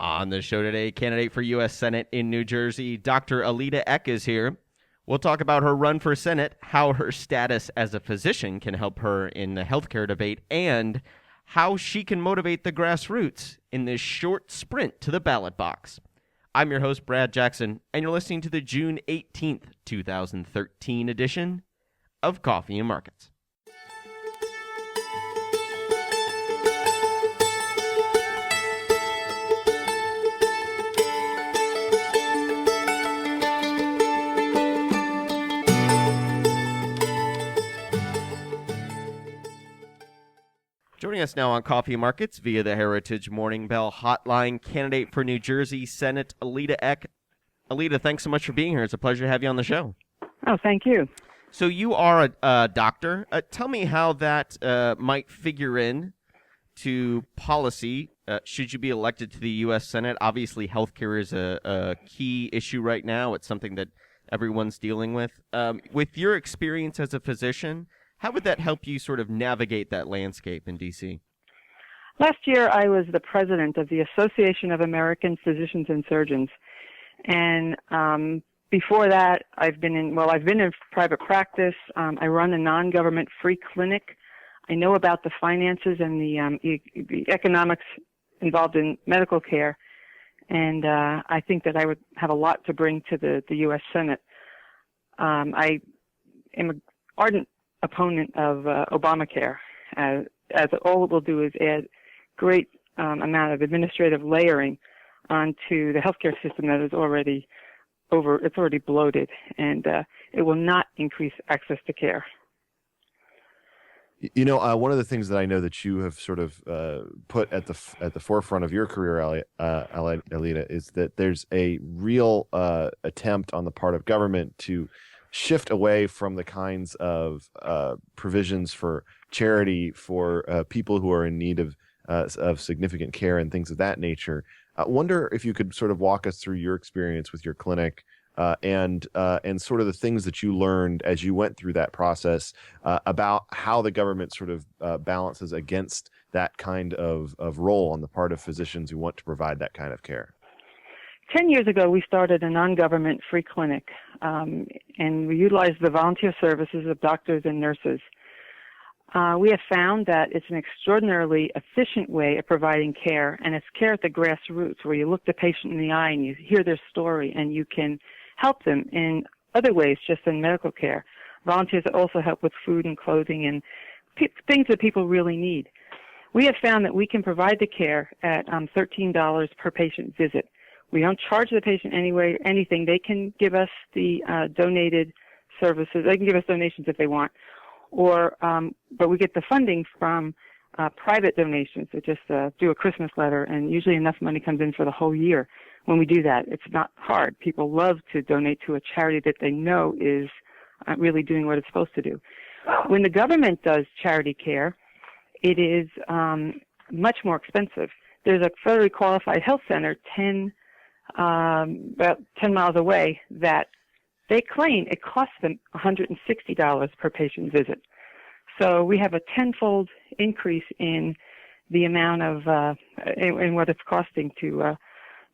On the show today, candidate for U.S. Senate in New Jersey, Dr. Alieta Eck is here. We'll talk about her run for Senate, how her status as a physician can help her in the healthcare debate, and how she can motivate the grassroots in this short sprint to the ballot box. I'm your host, Brad Jackson, and you're listening to the June 18th, 2013 edition of Coffee and Markets. Joining us now on Coffee Markets via the Heritage Morning Bell hotline, candidate for New Jersey Senate, Alieta Eck. Alieta, thanks so much for being here. It's a pleasure to have you on the show. Oh, thank you. So you are a doctor. Tell me how that might figure in to policy should you be elected to the U.S. Senate. Obviously, healthcare is a key issue right now. It's something that everyone's dealing with. With your experience as a physician, how would that help you sort of navigate that landscape in D.C.? Last year, I was the president of the Association of American Physicians and Surgeons. And before that, I've been in private practice. I run a non-government free clinic. I know about the finances and the economics involved in medical care. And I think that I would have a lot to bring to the U.S. Senate. I am an ardent opponent of Obamacare, as all it will do is add great amount of administrative layering onto the healthcare system that is already bloated, and it will not increase access to care. You know, one of the things that I know that you have sort of put at the forefront of your career, Alieta, is that there's a real attempt on the part of government to shift away from the kinds of provisions for charity for people who are in need of significant care and things of that nature. I wonder if you could sort of walk us through your experience with your clinic and sort of the things that you learned as you went through that process about how the government sort of balances against that kind of role on the part of physicians who want to provide that kind of care. 10 years ago, we started a non-government free clinic, and we utilized the volunteer services of doctors and nurses. We have found that it's an extraordinarily efficient way of providing care, and it's care at the grassroots, where you look the patient in the eye and you hear their story, and you can help them in other ways, just in medical care. Volunteers also help with food and clothing and things that people really need. We have found that we can provide the care at $13 per patient visit. We don't charge the patient anything. They can give us the donated services. They can give us donations if they want, but we get the funding from private donations. So just do a Christmas letter, and usually enough money comes in for the whole year. When we do that, it's not hard. People love to donate to a charity that they know is really doing what it's supposed to do. When the government does charity care, it is much more expensive. There's a federally qualified health center about 10 miles away that they claim it costs them $160 per patient visit. So we have a tenfold increase in the amount of in what it's costing to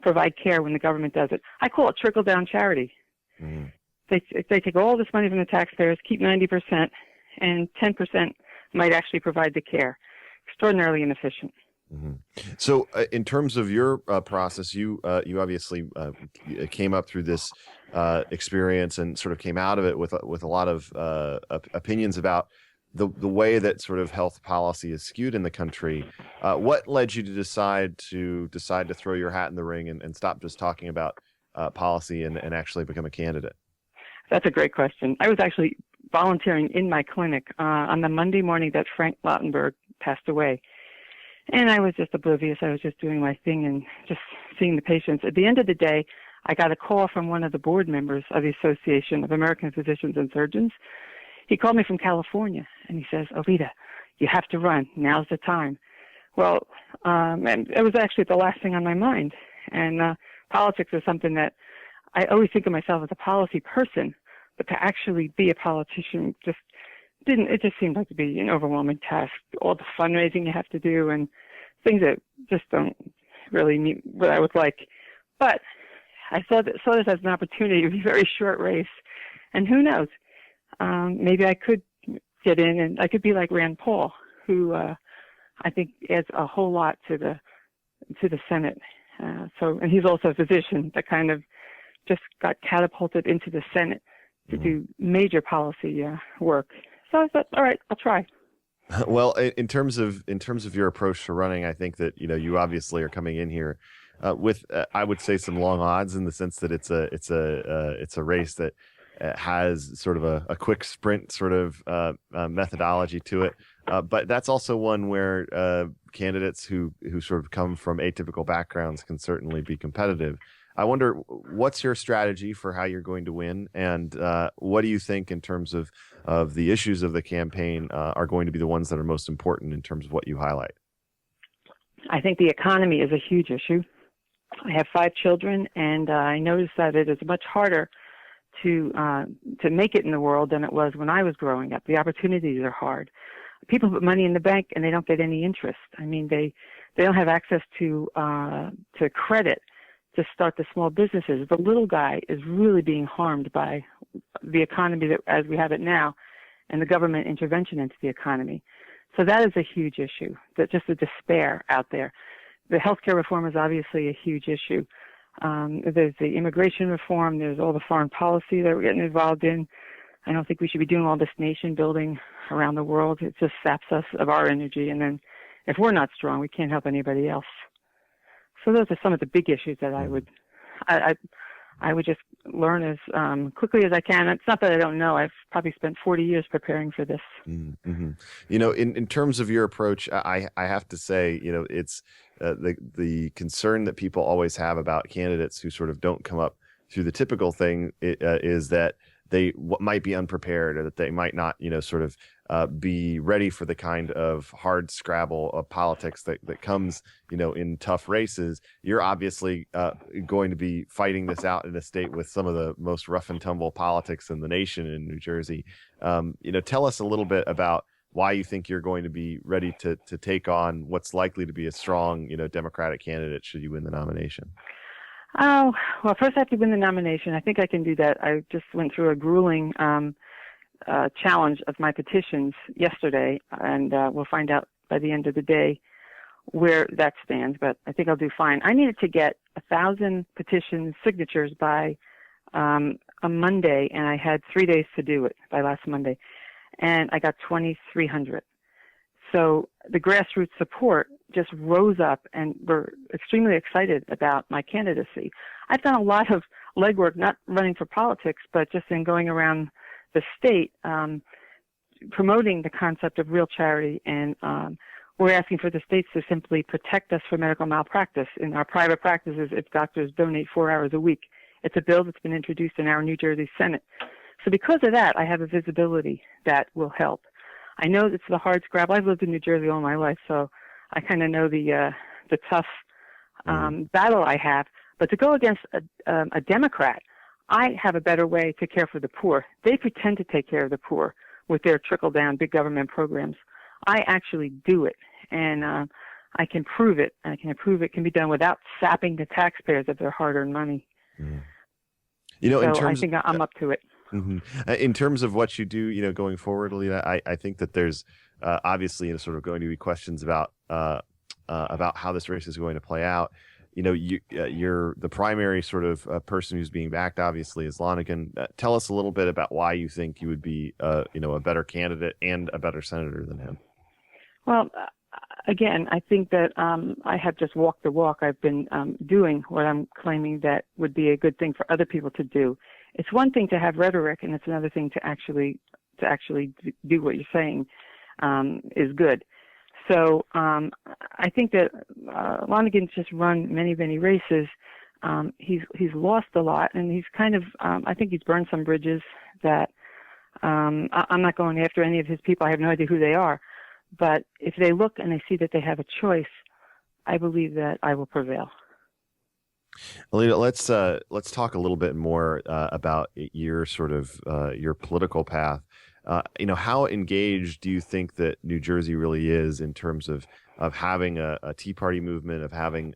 provide care when the government does it. I call it trickle-down charity. Mm-hmm. They take all this money from the taxpayers, keep 90%, and 10% might actually provide the care. Extraordinarily inefficient. Mm-hmm. So in terms of your process, you obviously came up through this experience and sort of came out of it with a lot of opinions about the way that sort of health policy is skewed in the country. What led you to decide to throw your hat in the ring and stop just talking about policy and actually become a candidate? That's a great question. I was actually volunteering in my clinic on the Monday morning that Frank Lautenberg passed away. And I was just oblivious. I was just doing my thing and just seeing the patients. At the end of the day, I got a call from one of the board members of the Association of American Physicians and Surgeons. He called me from California, and he says, Alieta, you have to run. Now's the time. Well, and it was actually the last thing on my mind. And politics is something that I always think of myself as a policy person, but to actually be a politician just seemed like to be an overwhelming task. All the fundraising you have to do and things that just don't really meet what I would like. But I saw this as an opportunity. It was a very short race, and who knows? Maybe I could get in, and I could be like Rand Paul, who I think adds a whole lot to the Senate. And he's also a physician that kind of just got catapulted into the Senate to do major policy work. So I thought, all right, I'll try. Well, in terms of your approach to running, I think that you obviously are coming in here with I would say some long odds, in the sense that it's a race that has sort of a quick sprint sort of methodology to it, but that's also one where candidates who sort of come from atypical backgrounds can certainly be competitive. I wonder, what's your strategy for how you're going to win, and what do you think in terms of the issues of the campaign are going to be the ones that are most important in terms of what you highlight? I think the economy is a huge issue. I have 5 children, and I noticed that it is much harder to make it in the world than it was when I was growing up. The opportunities are hard. People put money in the bank and they don't get any interest. I mean, they don't have access to credit to start the small businesses. The little guy is really being harmed by the economy as we have it now, and the government intervention into the economy. So that is a huge issue. That just the despair out there. The healthcare reform is obviously a huge issue. There's the immigration reform. There's all the foreign policy that we're getting involved in. I don't think we should be doing all this nation building around the world. It just saps us of our energy. And then if we're not strong, we can't help anybody else. So those are some of the big issues that I would just learn as quickly as I can. It's not that I don't know. I've probably spent 40 years preparing for this. Mm-hmm. In terms of your approach, I have to say, it's the concern that people always have about candidates who sort of don't come up through the typical thing is that they might be unprepared, or that they might not, sort of be ready for the kind of Hardscrabble of politics that comes, in tough races. You're obviously going to be fighting this out in a state with some of the most rough and tumble politics in the nation in New Jersey. Tell us a little bit about why you think you're going to be ready to take on what's likely to be a strong, Democratic candidate should you win the nomination. Oh, well, first I have to win the nomination. I think I can do that. I just went through a grueling challenge of my petitions yesterday, and we'll find out by the end of the day where that stands, but I think I'll do fine. I needed to get 1,000 petition signatures by a Monday, and I had 3 days to do it by last Monday, and I got 2,300. So the grassroots support just rose up, and we're extremely excited about my candidacy. I've done a lot of legwork, not running for politics, but just in going around the state, promoting the concept of real charity. And we're asking for the states to simply protect us from medical malpractice. In our private practices, if doctors donate 4 hours a week, it's a bill that's been introduced in our New Jersey Senate. So because of that, I have a visibility that will help. I know it's the Hardscrabble. I've lived in New Jersey all my life, so I kind of know the tough battle I have. But to go against a Democrat, I have a better way to care for the poor. They pretend to take care of the poor with their trickle-down big government programs. I actually do it, and I can prove it. I can prove it can be done without sapping the taxpayers of their hard-earned money. Mm. So I think I'm up to it. Mm-hmm. In terms of what you do, going forward, Alieta, I think that there's obviously sort of going to be questions about how this race is going to play out. You're the primary sort of person who's being backed, obviously, is Lonegan. Tell us a little bit about why you think you would be, a better candidate and a better senator than him. Well, again, I think that I have just walked the walk. I've been doing what I'm claiming that would be a good thing for other people to do. It's one thing to have rhetoric, and it's another thing to actually do what you're saying is good. So I think that Lonegan's just run many, many races. He's lost a lot, and he's kind of I think he's burned some bridges that I'm not going after any of his people. I have no idea who they are. But if they look and they see that they have a choice, I believe that I will prevail. Alieta, let's talk a little bit more about your sort of your political path. How engaged do you think that New Jersey really is in terms of having a Tea Party movement, of having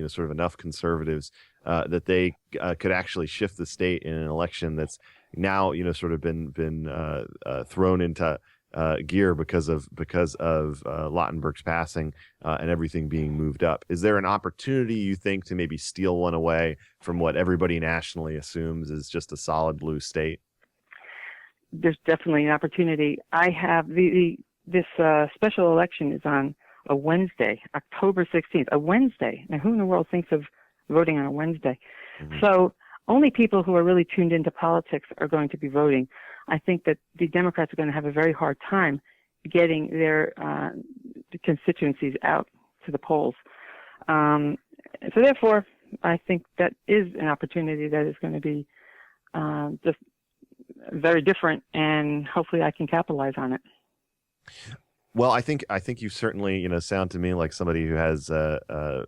sort of enough conservatives that they could actually shift the state in an election that's now sort of been thrown into gear because of Lautenberg's passing and everything being moved up. Is there an opportunity, you think, to maybe steal one away from what everybody nationally assumes is just a solid blue state? There's definitely an opportunity. I have this special election is on a Wednesday, October 16th, a Wednesday. Now, who in the world thinks of voting on a Wednesday? Mm-hmm. So only people who are really tuned into politics are going to be voting. I think that the Democrats are going to have a very hard time getting their constituencies out to the polls. So therefore, I think that is an opportunity that is going to be just very different, and hopefully I can capitalize on it. Well, I think you certainly sound to me like somebody who has a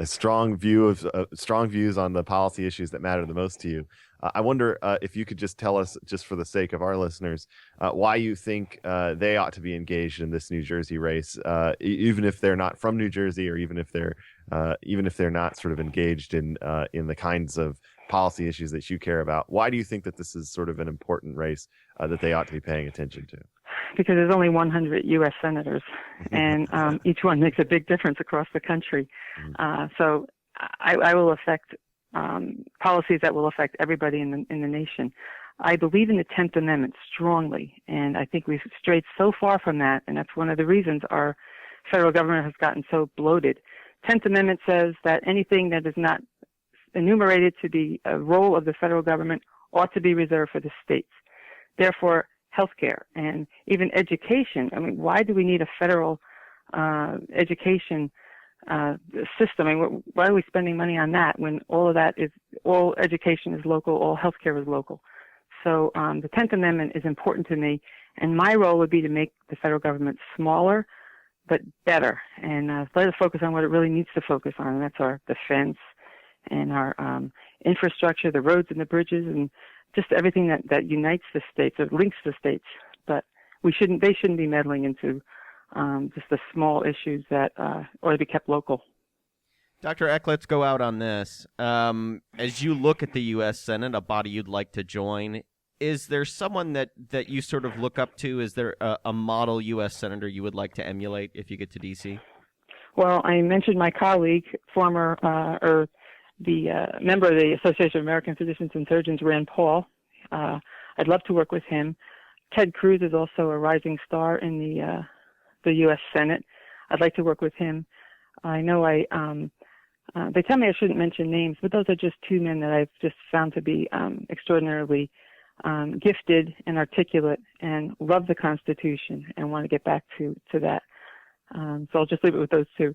strong view of strong views on the policy issues that matter the most to you. I wonder if you could just tell us, just for the sake of our listeners, why you think they ought to be engaged in this New Jersey race, even if they're not from New Jersey, or even if they're not sort of engaged in the kinds of policy issues that you care about. Why do you think that this is sort of an important race that they ought to be paying attention to? Because there's only 100 U.S. senators, and each one makes a big difference across the country. So I will affect policies that will affect everybody in the nation. I believe in the 10th Amendment strongly, and I think we've strayed so far from that, and that's one of the reasons our federal government has gotten so bloated. 10th Amendment says that anything that is not enumerated to be a role of the federal government ought to be reserved for the states. Therefore, healthcare and even education. I mean, why do we need a federal education system? I mean, why are we spending money on that when all education is local, all healthcare is local? So the 10th Amendment is important to me, and my role would be to make the federal government smaller but better, and let us focus on what it really needs to focus on, and that's our defense and our infrastructure, the roads and the bridges, and just everything that unites the states or links the states. But they shouldn't be meddling into just the small issues that ought to be kept local. Dr. Eck, let's go out on this. As you look at the U.S. Senate, a body you'd like to join, is there someone that you sort of look up to? Is there a model U.S. Senator you would like to emulate if you get to D.C.? Well, I mentioned my colleague, the member of the Association of American Physicians and Surgeons, Rand Paul. I'd love to work with him. Ted Cruz is also a rising star in the U.S. Senate. I'd like to work with him. I know they tell me I shouldn't mention names, but those are just two men that I've just found to be extraordinarily gifted and articulate and love the Constitution and want to get back to that. So I'll just leave it with those two.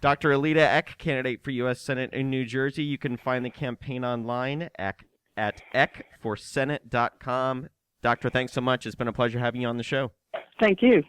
Dr. Alieta Eck, candidate for U.S. Senate in New Jersey. You can find the campaign online at eckforsenate.com. Doctor, thanks so much. It's been a pleasure having you on the show. Thank you.